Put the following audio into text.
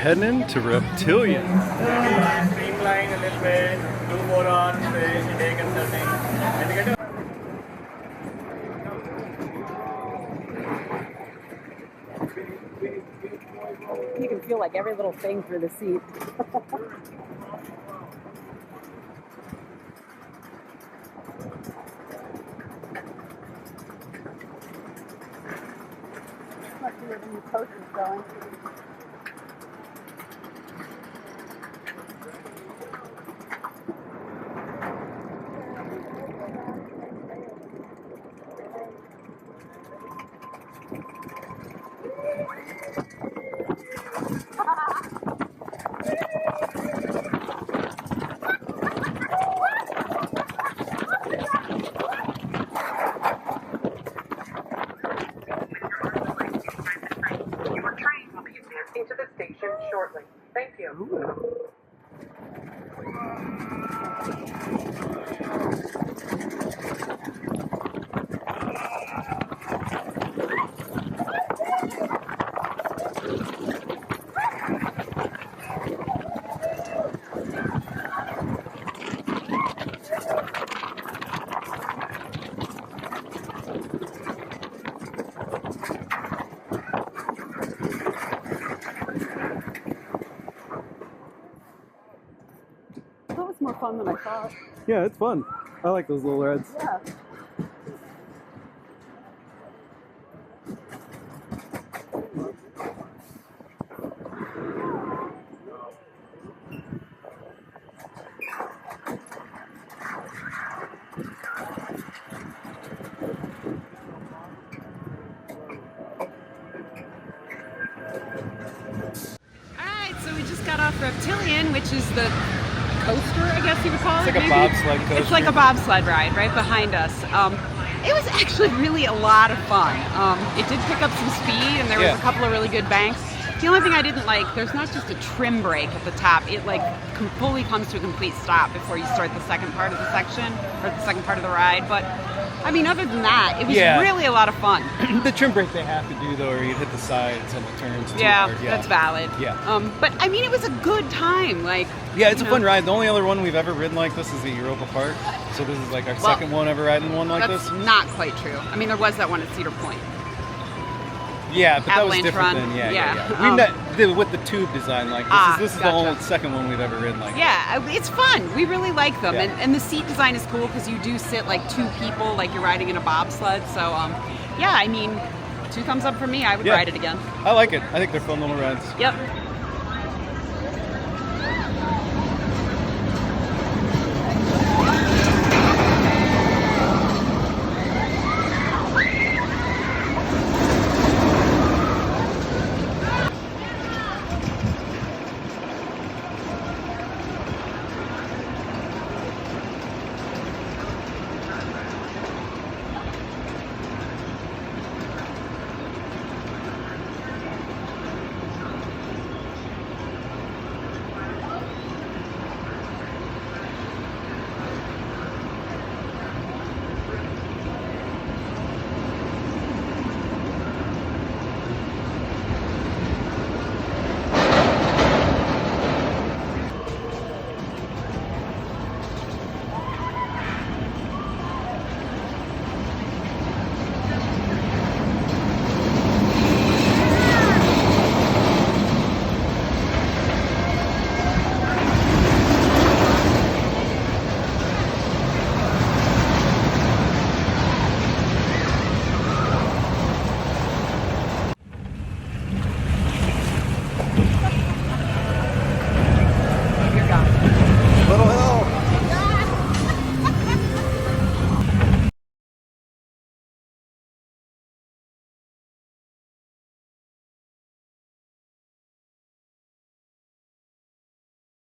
heading into Reptilian. Streamline a little bit, do more on the intake and turning. You can feel like every little thing through the seat. Must be where the new coach is going. Into the station shortly. Thank you. That was more fun than I thought. Yeah, it's fun. I like those little rides. Yeah. Alright, so we just got off Reptilian, which is the coaster, I guess you would call it. It's like a bobsled coaster. It's like a bobsled ride right behind us. It was actually really a lot of fun. It did pick up some speed, and there was a couple of really good banks. The only thing I didn't like, there's not just a trim brake at the top. It like fully comes to a complete stop before you start the second part of the section, or the second part of the ride. But I mean, other than that, it was really a lot of fun. The trim brake they have to do though, or you'd hit the sides on the turns too hard. Yeah, that's valid. Yeah. But I mean, it was a good time. Like, it's a fun ride. The only other one we've ever ridden like this is the Europa Park. So this is like our second one ever riding one like this. That's not quite true. I mean, there was that one at Cedar Point. Yeah, but that was Avalanche different run. than Yeah. We with the tube design like this is the whole second one we've ever ridden like. Yeah, it's fun. We really like them, and the seat design is cool because you do sit like two people, like you're riding in a bobsled. So yeah, I mean, 2 thumbs up for me. I would ride it again. I like it. I think they're fun little rides. Yep.